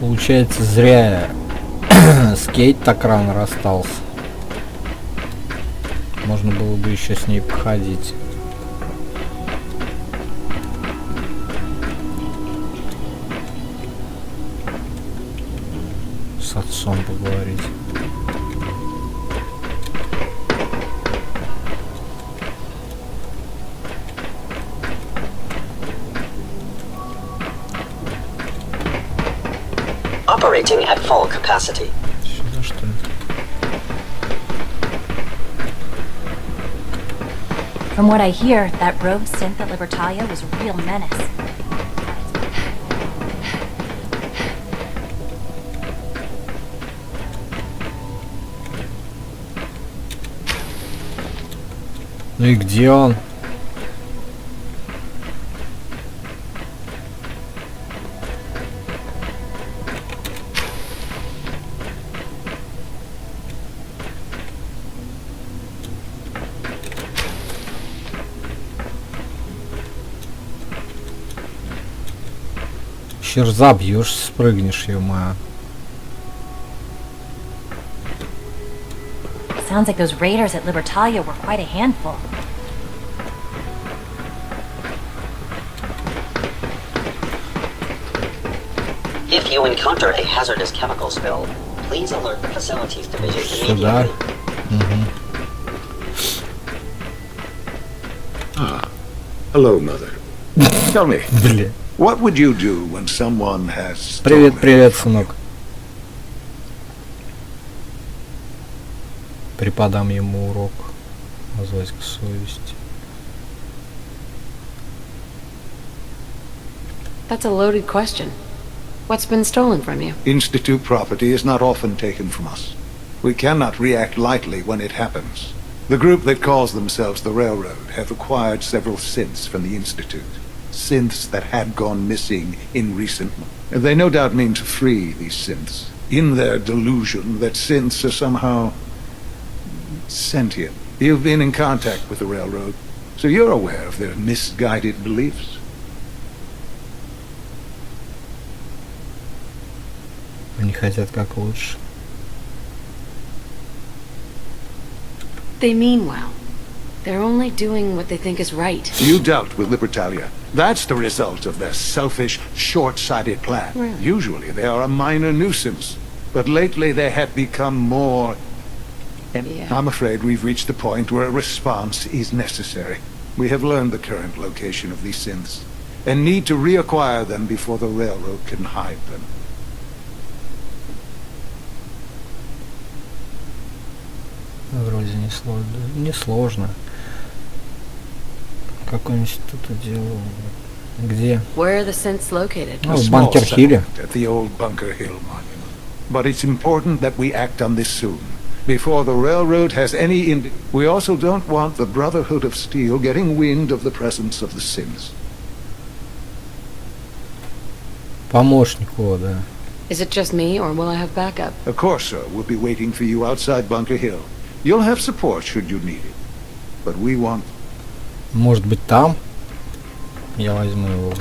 Получается, зря скейт так рано расстался. Можно было бы еще с ней походить. С отцом поговорить. Operating at full capacity. Сюда, что ли? From what I hear, that rogue synth at Libertalia was a real menace. Ну и где он? Щер забьешь, спрыгнешь, ё-моё. Sounds like those raiders at Libertalia were quite a handful. If you encounter a hazardous chemical spill, please alert the facilities division Сюда. immediately. Hello, Mother. Tell me, Бля. what would you do when someone has Привет, stolen привет, from you? сынок. Преподам ему урок. Назвать к совести. That's a loaded question. What's been stolen from you? Institute property is not often taken from us. We cannot react lightly when it happens. The group that calls themselves the Railroad have acquired several synths from the Institute. Synths that had gone missing in recent months. They no doubt mean to free these synths, in their delusion that synths are somehow sentient. You've been in contact with the Railroad, so you're aware of their misguided beliefs. Они хотят как лучше. They mean well. They're only doing what they think is right. You dealt with Libertalia. That's the result of their selfish, short-sighted plan. Really? Usually they are a minor nuisance, but lately they have become more... And Yeah. I'm afraid we've reached the point where a response is necessary. We have learned the current location of these synths, and need to reacquire them before the Railroad can hide them. Вроде не сложно. Не сложно. Какой-нибудь тут делал. Где? Where are the synths located? Ну, A в small Банкер-Хилле. settlement at the old Banker-Hille monument. But it's important that we act on this soon, before the Railroad has any We also don't want the Brotherhood of Steel getting wind of the presence of the synths. Помощник его, да. Is it just me, or will I have backup? Of course, sir, we'll be waiting for you outside Bunker-Hill. You'll have support should you need it. But we want... Может быть там? Я возьму его.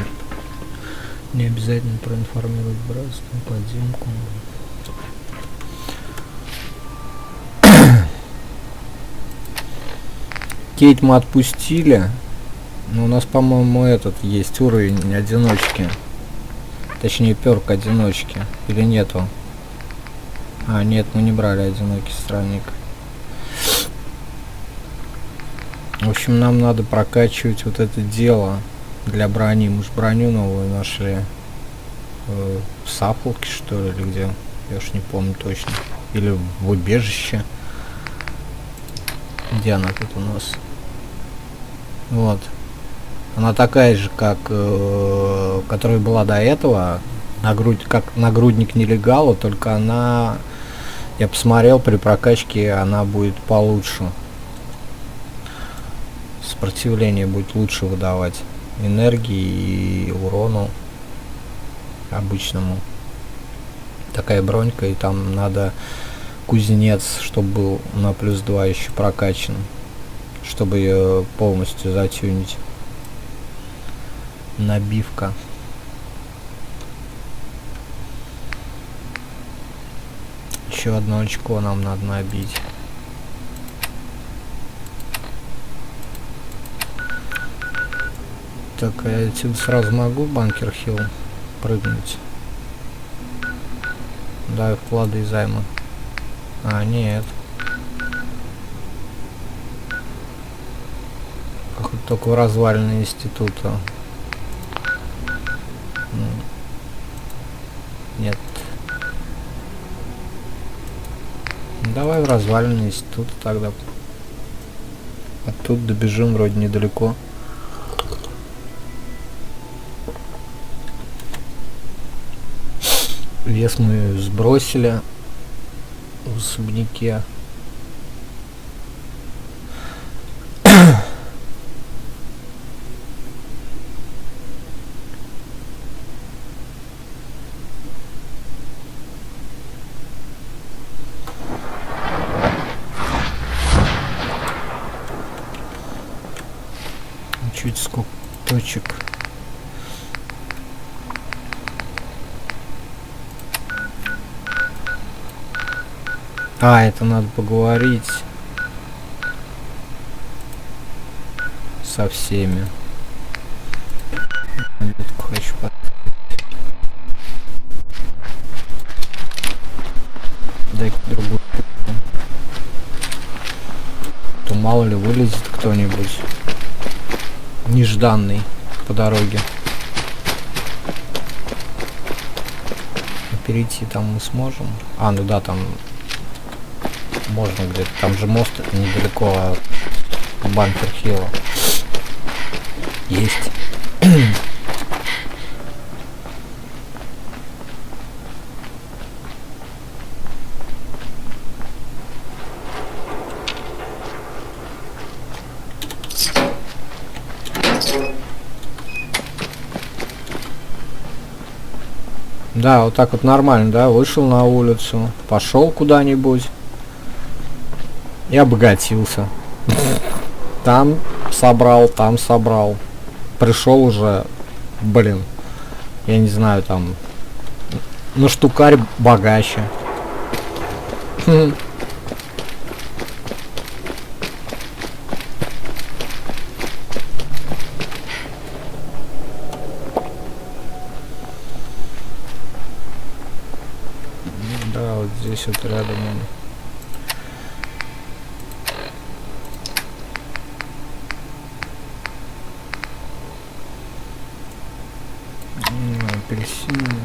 Не обязательно проинформировать братство, подземку. Кейт мы отпустили. Но у нас, по-моему, этот есть уровень одиночки. Точнее, перк одиночки. Или нету? А, нет, мы не брали одинокий странник. В общем, нам надо прокачивать вот это дело для брони. Мы же броню новую нашли. В сапулке, что ли, или где? Я уж не помню точно. Или в убежище. Где она тут у нас? Вот. Она такая же, как которая была до этого. Как нагрудник нелегала, только она... Я посмотрел, при прокачке она будет получше. Сопротивление будет лучше выдавать энергии и урону обычному. Такая бронька, и там надо кузнец, чтобы был на +2 еще прокачан, чтобы ее полностью затюнить. Набивка. Еще одно очко нам надо набить. Так, а я отсюда сразу могу в Банкер-Хилл прыгнуть? Да, вклады и займы. А, нет. Походу, только в развалины института. Нет. Давай в развалины института тогда. Оттуда добежим вроде недалеко. Вес мы сбросили в особняке. Чуть сколько точек. А, это надо поговорить со всеми. Хочу дай другую. То мало ли вылезет кто-нибудь нежданный по дороге. Перейти там мы сможем. А, ну да, там можно где-то. Там же мост недалеко от Банкер-Хилла. Есть. Да, вот так вот нормально, да, вышел на улицу, пошел куда-нибудь и обогатился. Там собрал, пришел уже, блин, я не знаю, там, на штукарь богаче. Да, вот здесь вот рядом он. Апельсины.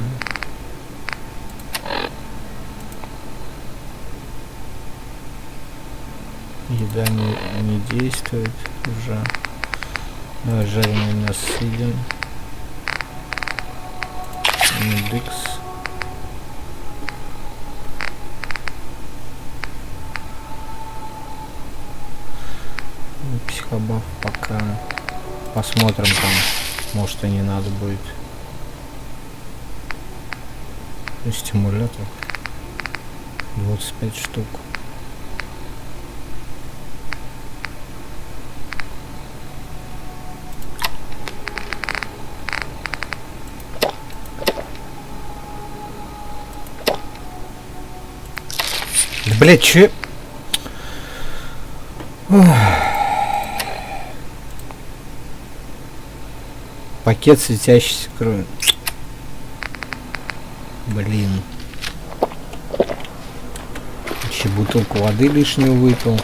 Еда не действует уже. Давай жареное мясо съедим. Индекс. Психобаф пока. Посмотрим там. Может и не надо будет. Стимулятор 25 штук. Да, блядь, че? Пакет светящейся крови. Блин. Еще бутылку воды лишнюю выпил.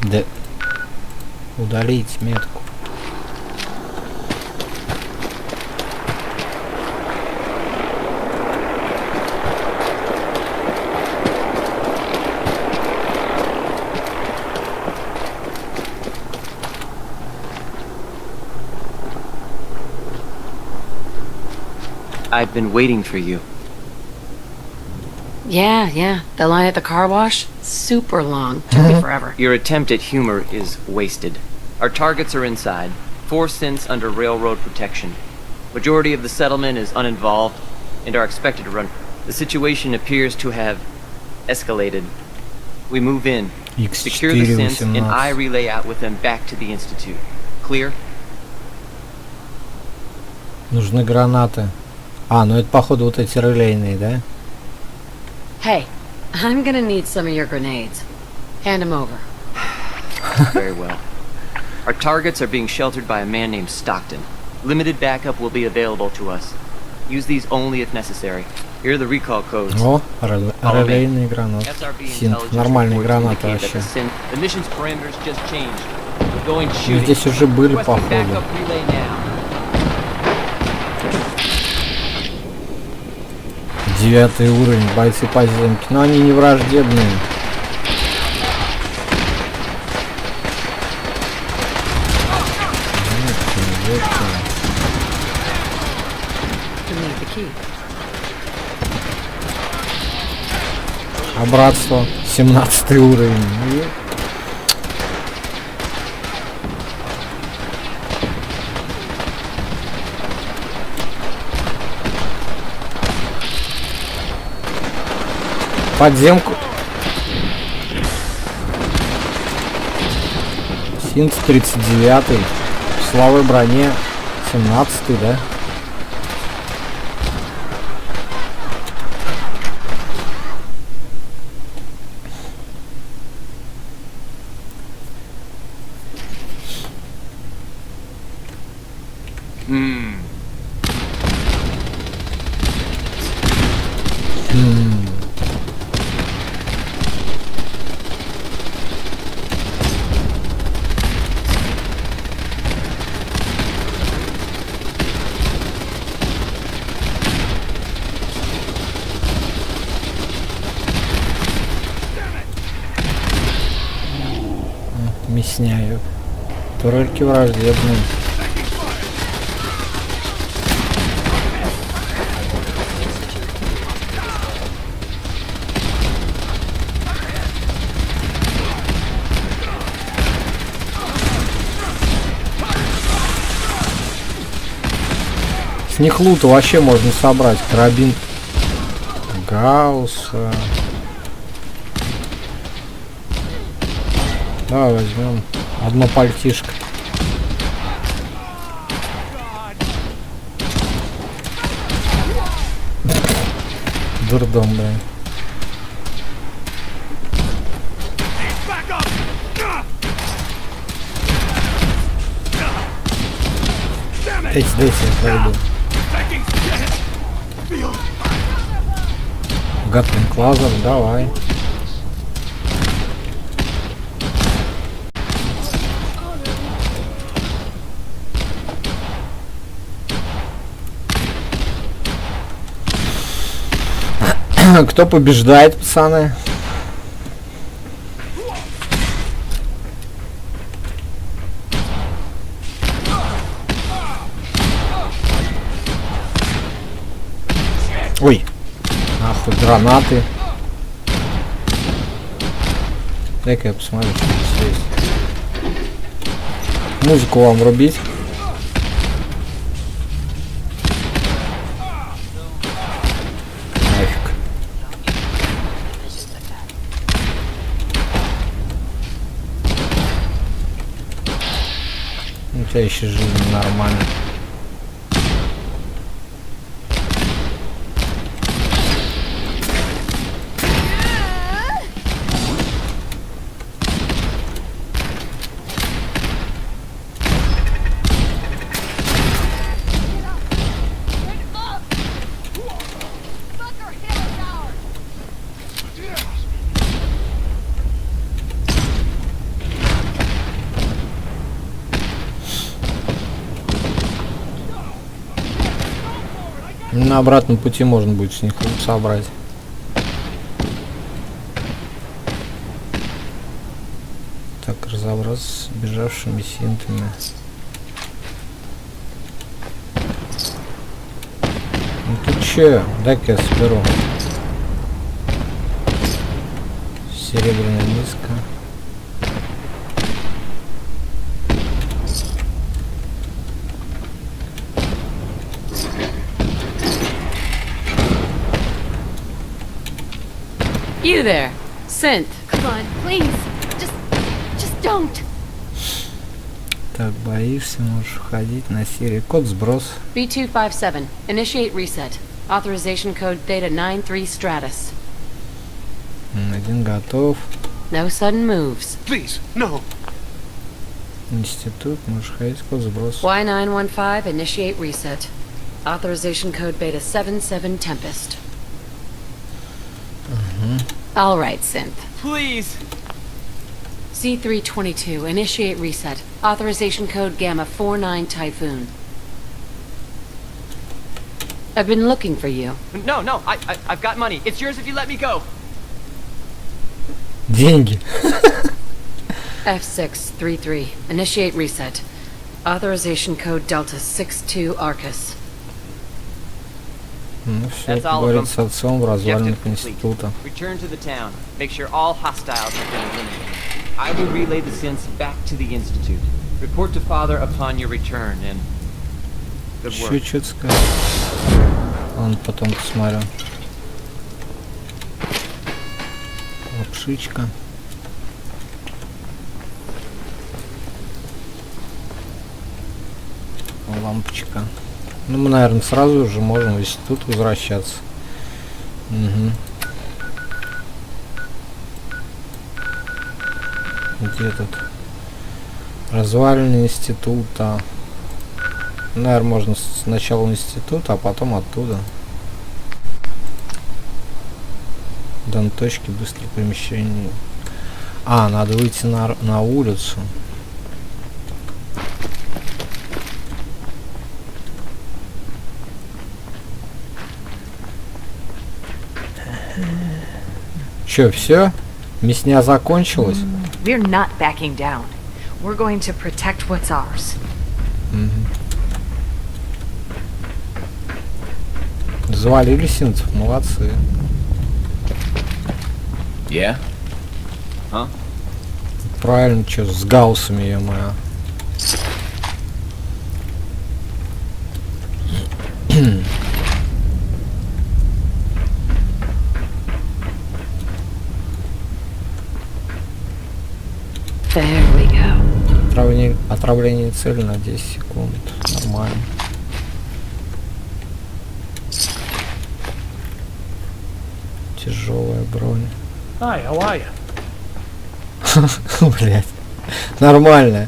Да. Удалить метку. I've been waiting for you. Yeah. The line at the car wash? Super long. Took me forever. Your attempt at humor is wasted. Our targets are inside. 4 synths under railroad protection. Majority of the settlement is uninvolved and are expected to run. The situation appears to have escalated. We move in, secure the synths, and I relay out with them back to the Institute. Clear? Нужны гранаты. А, ну это походу вот эти релейные, да? Hey, I'm gonna need some of your grenades. Hand them over. Very well. Our targets are being sheltered by a man named Stockton. Limited backup will be available to us. Use these only if necessary. Here are the recall codes. О, релейные гранаты. Синт, нормальные гранаты вообще. The mission's parameters just changed. We're going Ну, shooting. здесь уже были, Requesting походу. backup relay now. 9 уровень, бойцы подземки. Но они не враждебные. А братство 17 уровень. Подземку. Синц 39, в славой броне 17, да? Мясняю. Турельки враждебные. С них лута вообще можно собрать. Карабин Гаусса. Давай возьмем одно пальтишко. Дурдом, да. Дайте, я пройду. Гатлинг лазер, давай. Кто побеждает, пацаны? Ой, нахуй, гранаты. Дай-ка я посмотрю, что здесь есть. Музыку вам рубить. У тебя еще жизнь нормально. На обратном пути можно будет с них собрать. Так, разобраться с бежавшими синтами. Ну ты че? Дай-ка я соберу. Серебряная миска. You there, Synth. Come on, please. Just don't. Так, боишься, можешь входить на серию. Код сброс. B257. Initiate reset. Authorization code Theta 93 Stratus. Один готов. No sudden moves. Please, no. Институт, можешь ходить. Код сброс. Y915. Initiate reset. Authorization code Beta 77 Tempest. All right, Synth. Please. C322. Initiate reset. Authorization code Gamma 49 Typhoon. I've been looking for you. No, I've got money. It's yours if you let me go. Деньги. F633. Initiate reset. Authorization code Delta 62 Arcus. Ну все, That's all of говорит them. с отцом в развалинах Objective complete. института. Return to the town. Make sure all hostiles have been eliminated. I will relay the synths back to the Institute. Report to Father upon your return, and good Еще work. что-то сказать. Ладно, потом посмотрю. Лапшичка. Лампочка. Ну, мы, наверное, сразу же можем в институт возвращаться. Угу. Где этот? Развалины института. Наверное, можно сначала института, а потом оттуда. До точки быстрого перемещения. А, надо выйти на улицу. Чё, все? Мясня закончилась? We're not backing down. We're going to protect what's ours. Завалили синцев, молодцы. Yeah? Huh? Правильно, чё, с гаусами, ё-моё. There we go. Отравление цели на 10 секунд. Нормально. Тяжелая бронь. Hi, how are you? Блять. Нормально.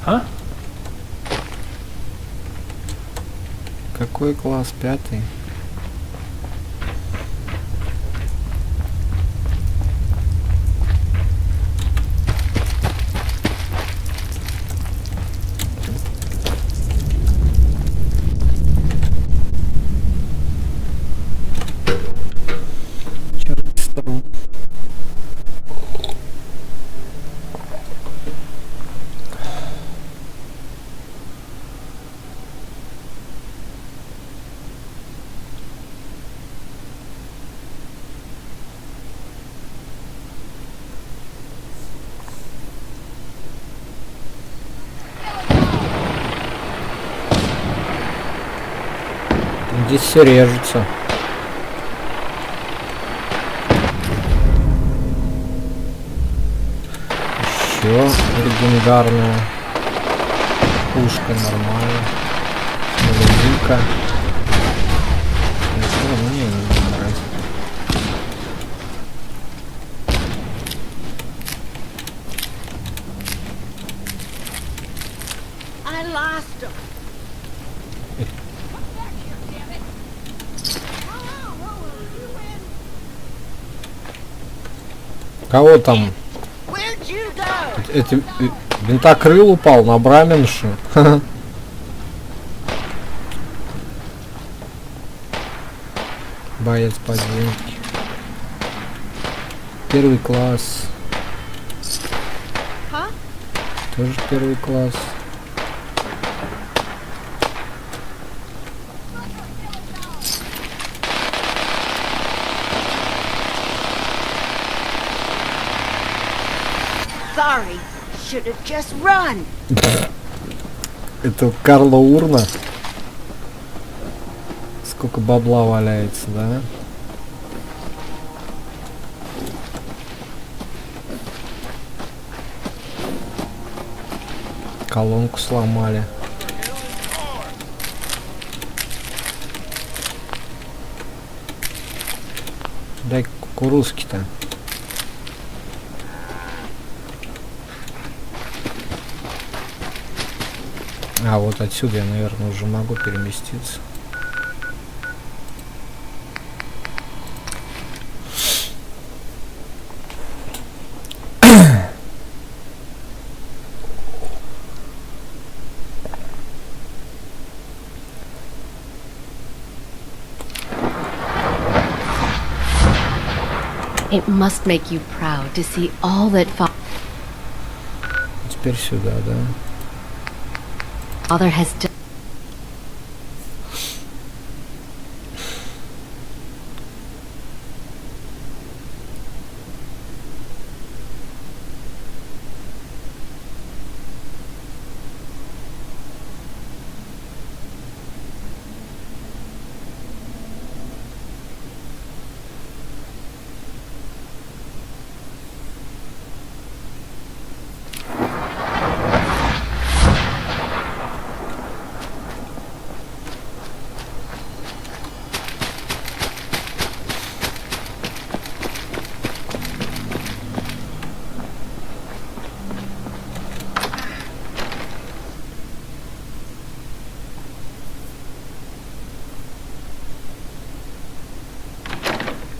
Huh? Какой класс? 5? Здесь все режется. Еще легендарная пушка, нормально. Легендарка. Мне не нравится. I lost him. Кого там? Where'd you go? Эти винтокрыл упал на браменшу. Боец подземки. Первый класс. Huh? Тоже первый класс. Sorry. Should have just run. Это Карла Урна. Сколько бабла валяется, да? Колонку сломали. Дай кукурузки-то. А, вот отсюда я, наверное, уже могу переместиться. It must make you proud to see all that Теперь сюда, да? Father has done.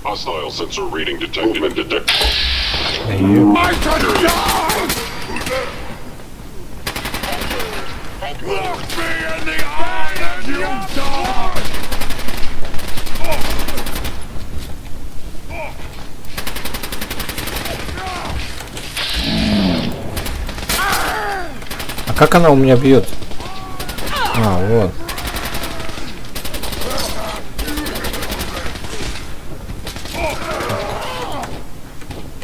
Hostile sensor reading detected. Movement detected. I Look me in the eye and you die! А как она у меня бьет? А, вот.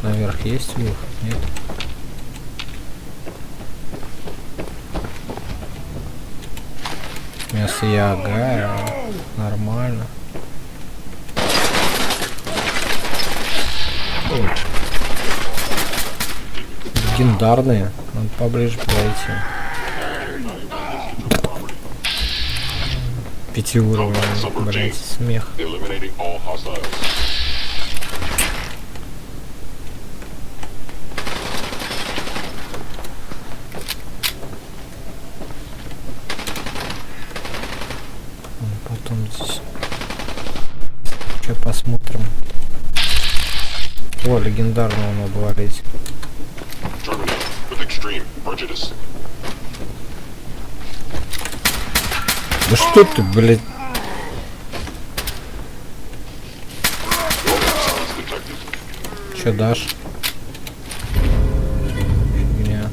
Наверх есть выход? Нет. Мясо яга. Нормально. Ой. Легендарные. Надо поближе подойти. Пятиуровневый, блять, смех. Потом здесь. Сейчас посмотрим. О, легендарного надо валить. Да что ты, блядь? Че дашь? Фигня.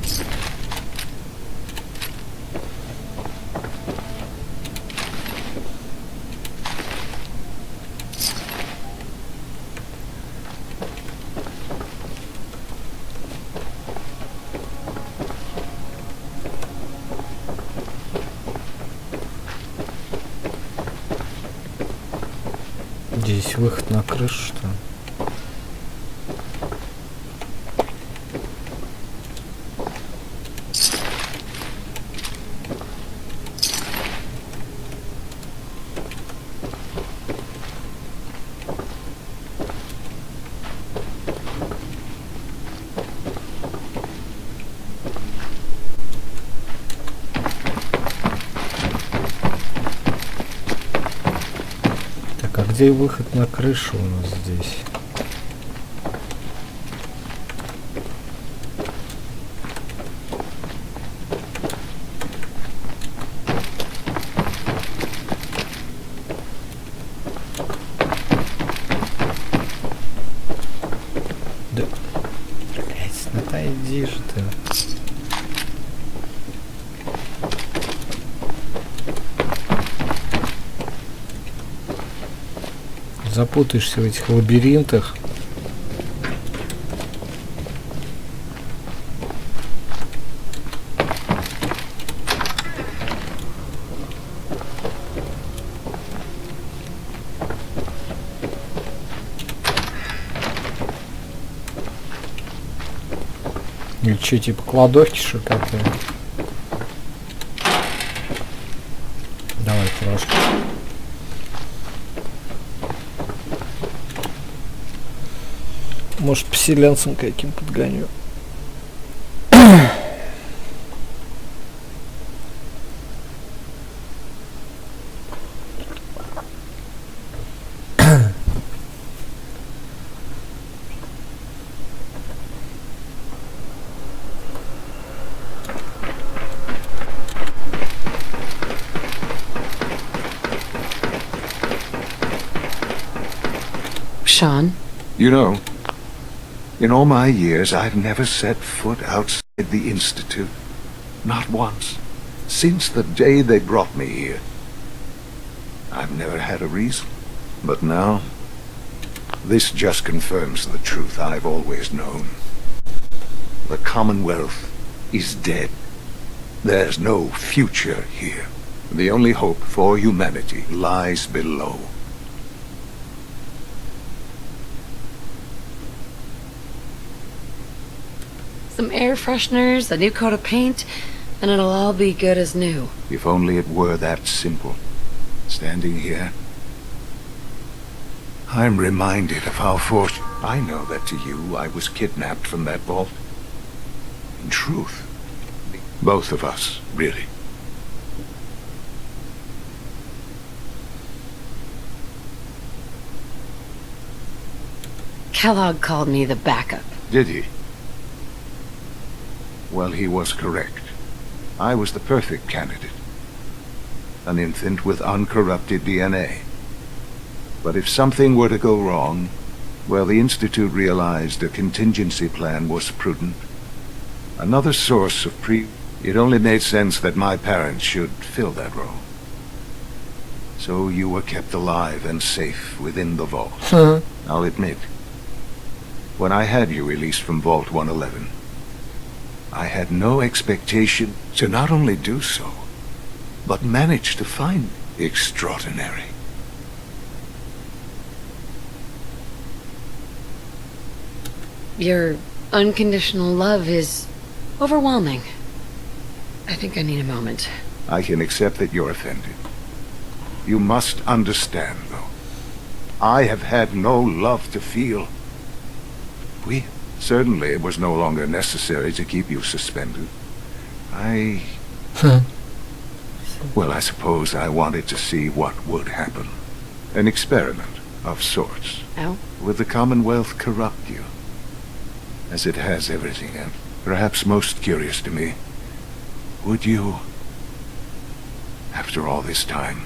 Здесь выход на крышу, что ли? А где выход на крышу у нас здесь? Да, блять, ну отойди же ты. Запутаешься в этих лабиринтах. Или что, типа кладовки, что какое? Может, поселенцам каким подгоню. Sean? You know, in all my years, I've never set foot outside the Institute. Not once. Since the day they brought me here. I've never had a reason. But now, this just confirms the truth I've always known. The Commonwealth is dead. There's no future here. The only hope for humanity lies below. Some air fresheners, a new coat of paint, and it'll all be good as new. If only it were that simple. Standing here, I'm reminded of how fortunate. I know that to you, I was kidnapped from that vault. In truth, both of us, really. Kellogg called me the backup. Did he? Well, he was correct. I was the perfect candidate. An infant with uncorrupted DNA. But if something were to go wrong, well, the Institute realized a contingency plan was prudent. Another source of It only made sense that my parents should fill that role. So you were kept alive and safe within the vault. I'll admit, when I had you released from Vault 111, I had no expectation to not only do so, but manage to find extraordinary. Your unconditional love is overwhelming. I think I need a moment. I can accept that you're offended. You must understand, though. I have had no love to feel. Certainly it was no longer necessary to keep you suspended. Well, I suppose I wanted to see what would happen. An experiment of sorts. Oh? Would the Commonwealth corrupt you? As it has everything, and perhaps most curious to me, would you, after all this time,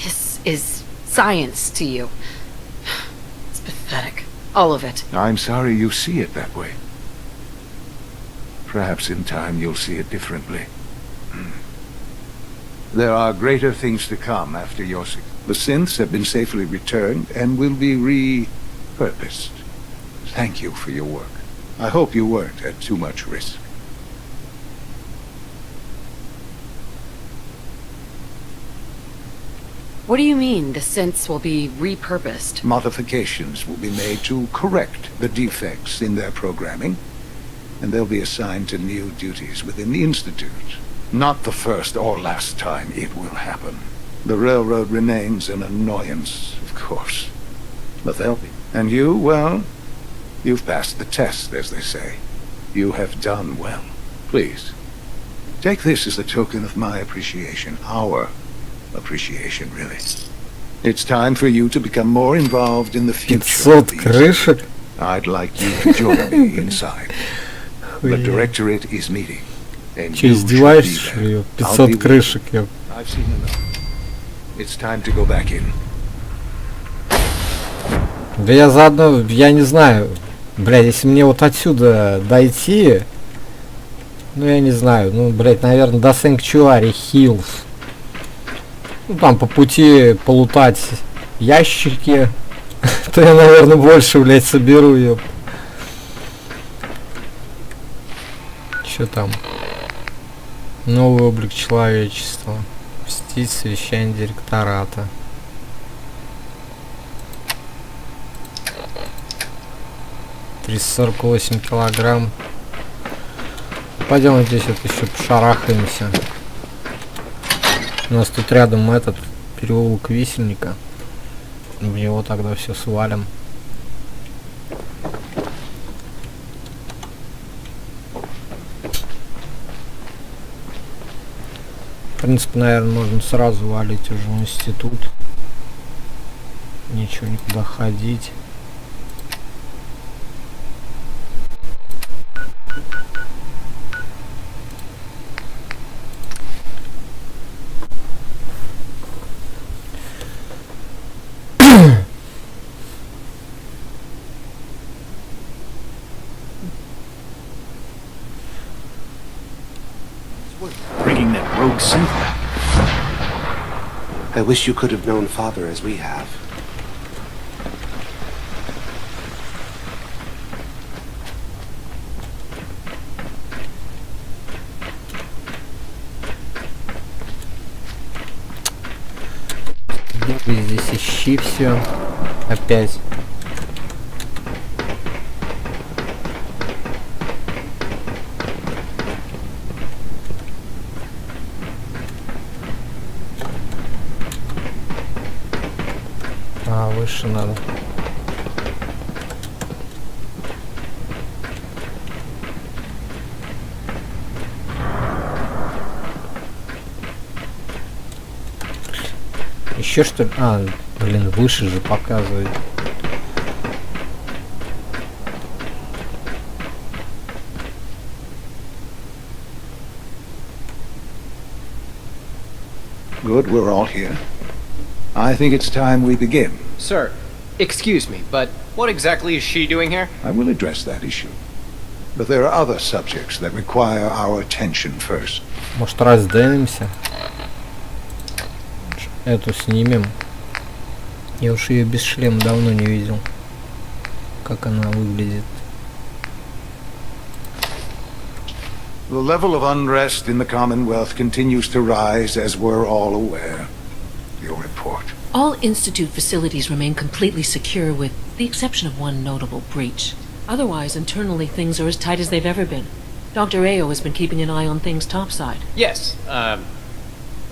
This is science to you. It's pathetic. All of it. I'm sorry you see it that way. Perhaps in time you'll see it differently. There are greater things to come after your... The synths have been safely returned and will be repurposed. Thank you for your work. I hope you weren't at too much risk. What do you mean, the synths will be repurposed? Modifications will be made to correct the defects in their programming, and they'll be assigned to new duties within the Institute. Not the first or last time it will happen. The railroad remains an annoyance, of course. But they'll be. And you, well, you've passed the test, as they say. You have done well. Please, take this as a token of my appreciation. Our appreciation, really. It's time for you to become more involved in the future. 500 крышек. I'd like you to join me inside. The Directorate is meeting. Че, издеваешься, что ли? 500 крышек, ёп. I've seen enough. It's time to go back in. Да я заодно, я не знаю, блядь, если мне вот отсюда дойти, ну я не знаю, ну, блядь, наверное, до Банкер-Хилл. Ну, там по пути полутать ящики, то я, наверное, больше, блядь, соберу, ёп. Чё там? Новый облик человечества. Встить совещание директората. $348 килограмм. Пойдем здесь вот еще пошарахаемся. У нас тут рядом этот переулок Висельника. В него тогда все свалим. В принципе, наверное, можно сразу валить уже в институт. Ничего, никуда ходить. Bringing that rogue synth back. I wish you could have known Father as we have. Здесь ищи все. Опять. Выше надо. Еще что ли? А, блин, выше же показывает. Good, we're all here. I think it's time we begin. Sir, excuse me, but what exactly is she doing here? I will address that issue. But there are other subjects that require our attention first. Может, разденимся? Эту снимем. Я уж ее без шлема давно не видел. Как она выглядит. The level of unrest in the Commonwealth continues to rise, as we're all aware. Your report. All Institute facilities remain completely secure with the exception of one notable breach. Otherwise, internally, things are as tight as they've ever been. Dr. Ayo has been keeping an eye on things topside. Yes,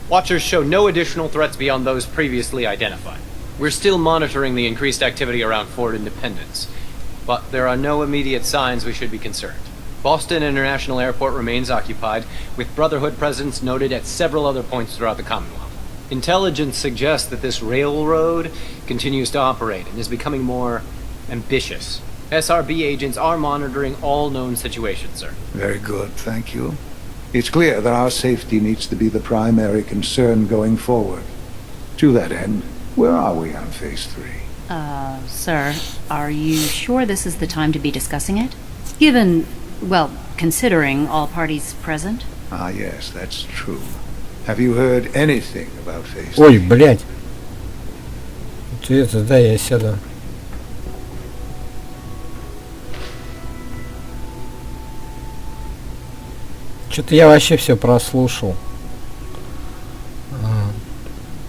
Watchers show no additional threats beyond those previously identified. We're still monitoring the increased activity around Fort Independence, but there are no immediate signs we should be concerned. Boston International Airport remains occupied, with Brotherhood presence noted at several other points throughout the Commonwealth. Intelligence suggests that this railroad continues to operate and is becoming more ambitious. SRB agents are monitoring all known situations, sir. Very good, thank you. It's clear that our safety needs to be the primary concern going forward. To that end, where are we on Phase 3? Sir, are you sure this is the time to be discussing it? Given, well, considering all parties present? Ah, yes, that's true. Have you heard anything about Phase 3? Ой, блядь. Ты это, да, я сяду. Что-то я вообще все прослушал.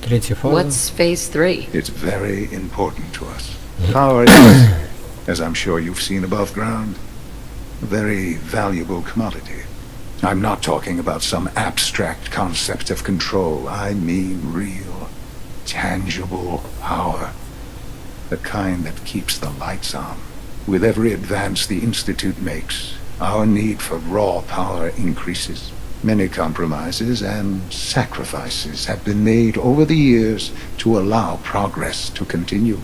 Третья фаза. What's Phase 3? It's very important to us. Power is, as I'm sure you've seen above ground, a very valuable commodity. I'm not talking about some abstract concept of control. I mean real, tangible power. The kind that keeps the lights on. With every advance the Institute makes, our need for raw power increases. Many compromises and sacrifices have been made over the years to allow progress to continue.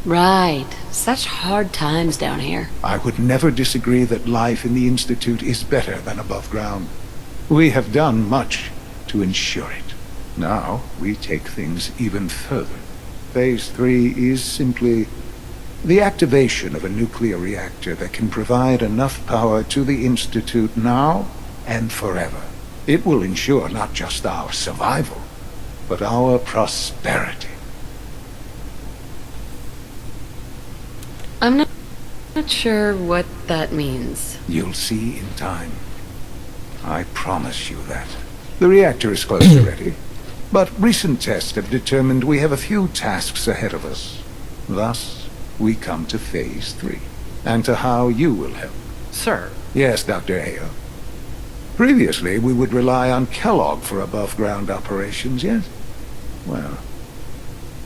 Right. Such hard times down here. I would never disagree that life in the Institute is better than above ground. We have done much to ensure it. Now we take things even further. Phase 3 is simply the activation of a nuclear reactor that can provide enough power to the Institute now and forever. It will ensure not just our survival, but our prosperity. I'm not sure what that means. You'll see in time. I promise you that. The reactor is close to ready, but recent tests have determined we have a few tasks ahead of us. Thus, we come to Phase 3, and to how you will help. Sir. Yes, Dr. Ayo. Previously, we would rely on Kellogg for above-ground operations, yes? Well,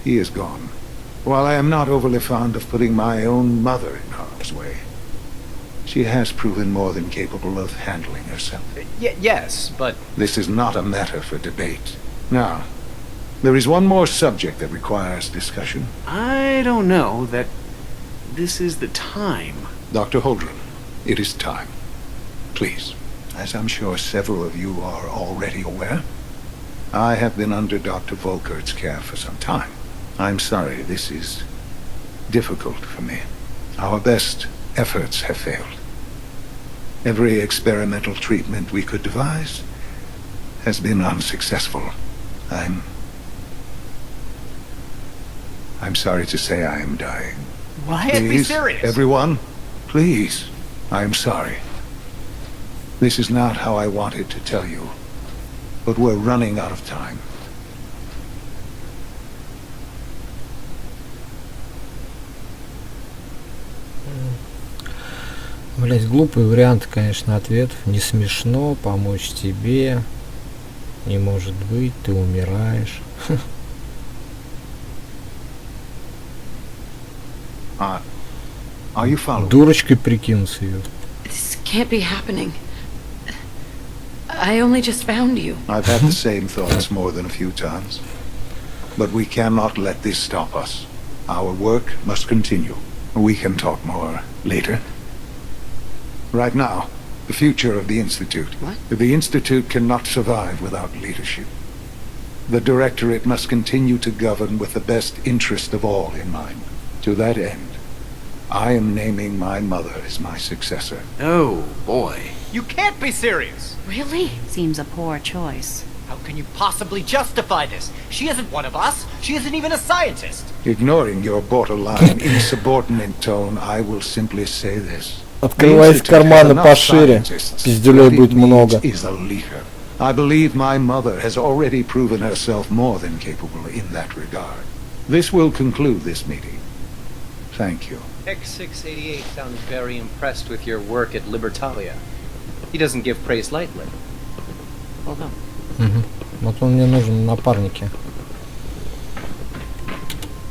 he is gone. While I am not overly fond of putting my own mother in harm's way, she has proven more than capable of handling herself. Yes, but... This is not a matter for debate. Now, there is one more subject that requires discussion. I don't know that this is the time. Dr. Holdren, it is time. Please, as I'm sure several of you are already aware, I have been under Dr. Volkert's care for some time. I'm sorry, this is difficult for me. Our best efforts have failed. Every experimental treatment we could devise has been unsuccessful. I'm sorry to say I am dying. What? Please, be serious. Everyone, please. I'm sorry. This is not how I wanted to tell you, but we're running out of time. Блять, глупый вариант, конечно, ответов. Не смешно, помочь тебе. Не может быть, ты умираешь. Are you following? Дурочкой прикинуться ее. This can't be happening. I only just found you. I've had the same thoughts more than a few times. But we cannot let this stop us. Our work must continue. We can talk more later. Right now, the future of the Institute. What? The Institute cannot survive without leadership. The Directorate must continue to govern with the best interest of all in mind. To that end, I am naming my mother as my successor. Oh, boy. You can't be serious! Really? Seems a poor choice. How can you possibly justify this? She isn't one of us. She isn't even a scientist. Ignoring your borderline insubordinate tone, I will simply say this. Открывайте карманы пошире. Пиздюлей будет много. I believe my mother has already proven herself more than capable in that regard. This will conclude this meeting. Thank you. X688 sounds very impressed with your work at Libertalia. He doesn't give praise lightly. Well done. Вот он мне нужен в напарнике.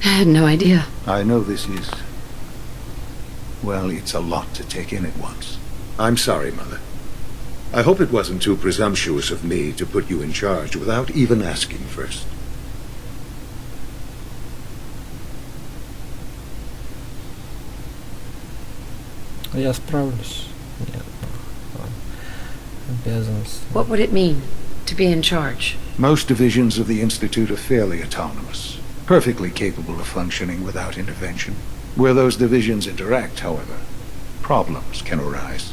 I had no idea. I know this is... Well, it's a lot to take in at once. I'm sorry, Mother. I hope it wasn't too presumptuous of me to put you in charge without even asking first. Я справлюсь. Нет. Обязанность. What would it mean to be in charge? Most divisions of the Institute are fairly autonomous, perfectly capable of functioning without intervention. Where those divisions interact, however, problems can arise.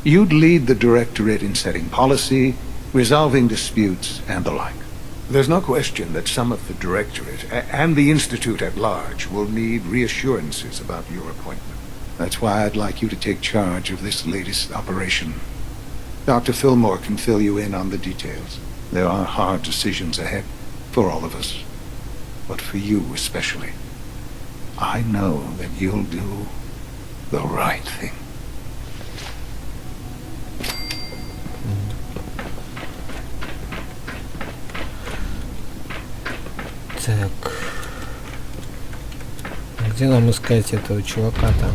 You'd lead the Directorate in setting policy, resolving disputes, and the like. There's no question that some of the Directorate and the Institute at large will need reassurances about your appointment. That's why I'd like you to take charge of this latest operation. Dr. Fillmore can fill you in on the details. There are hard decisions ahead for all of us, but for you especially. I know that you'll do the right thing. Так. Где нам искать этого чувака-то?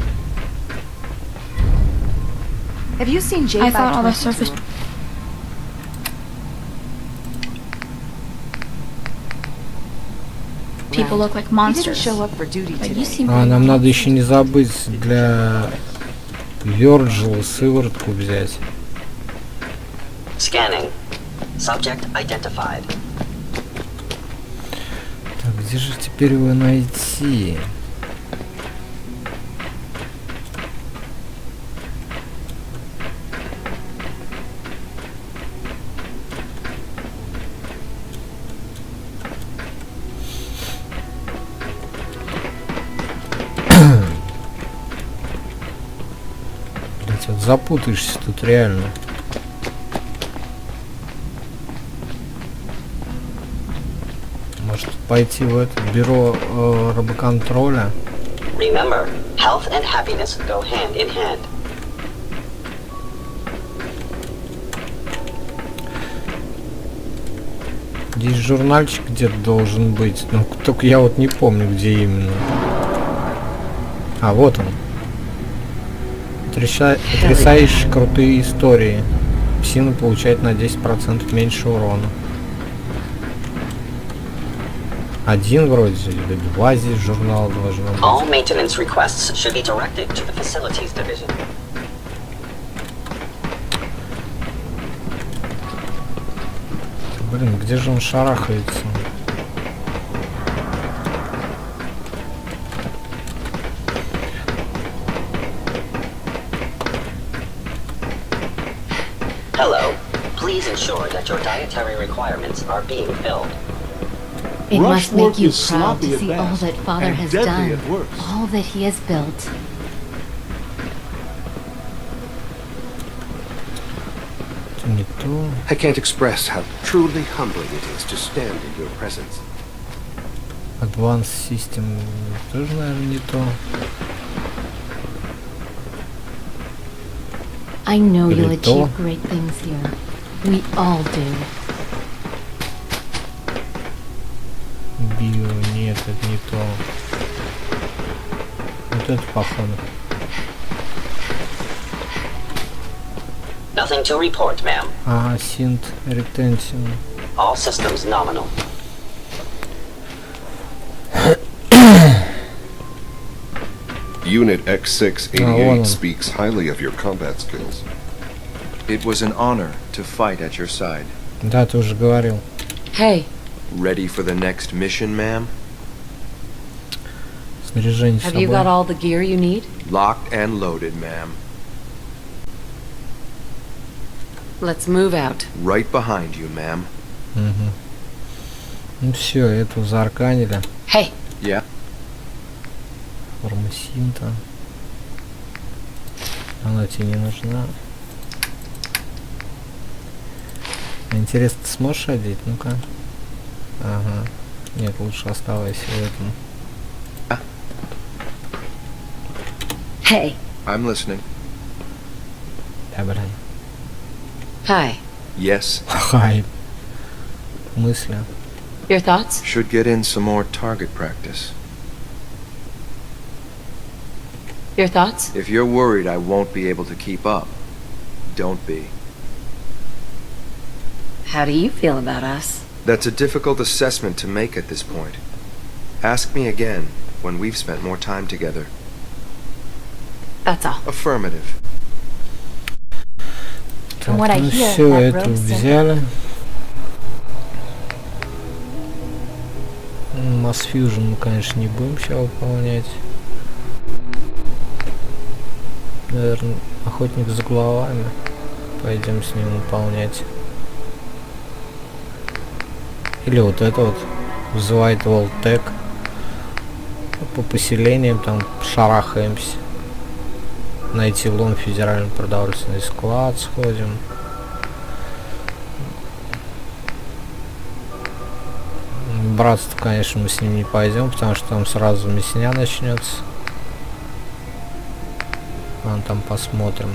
Have you seen J5? I thought all the surface... People look like monsters. Show up for duty But today. you seem А, нам надо еще не забыть для Вёрджила сыворотку взять. Scanning. Subject identified. Так, где же теперь его найти? Блять, вот запутаешься тут реально. Может пойти в это бюро рабоконтроля? Remember, health and happiness go hand in hand. Здесь журнальчик где-то должен быть, но только я вот не помню, где именно. А, вот он. Потрясающие крутые истории. Псина получает на 10% меньше урона. Один вроде, или два здесь журнала должно быть. All maintenance requests should be directed to the facilities division. Блин, где же он шарахается? Hello. Please ensure that your dietary requirements are being filled. It must make you proud to see all that Father has done, all that he has built. Не то. I can't express how truly humbling it is to stand in your presence. Advanced System тоже, наверное, не то. I know you'll Или то. achieve great things here. We all do. Био, нет, это не то. Вот это походу. Nothing to report, ma'am. А, Synth Retention. All systems nominal. Unit X688 speaks highly of your combat skills. It was an honor to fight at your side. Да, ты уже говорил. Hey. Ready for the next mission, ma'am? Снаряжение с Have you собой. got all the gear you need? Locked and loaded, ma'am. Let's move out. Right behind you, ma'am. Угу. Ну все, эту заарканили. Hey. Yeah. Форма синта. Она тебе не нужна. Интересно, ты сможешь одеть? Ну-ка. Ага. Нет, лучше оставайся в этом. Hey. I'm listening. Да, блин. Hi. Yes. Хай. Мысли. Your thoughts? Should get in some more target practice. Your thoughts? If you're worried I won't be able to keep up, don't be. How do you feel about us? That's a difficult assessment to make at this point. Ask me again when we've spent more time together. That's all. Affirmative. From what I Ну hear, все, that эту rogue взяли. Mass Fusion мы, конечно, не будем сейчас выполнять. Наверное, охотник за головами. Пойдем с ним выполнять. Или вот это вот. Вызывает Волтек. По поселениям там шарахаемся. Найти лом федеральный продовольственный склад сходим. Братство, конечно, мы с ним не пойдем, потому что там сразу мясня начнется. Ладно, там посмотрим.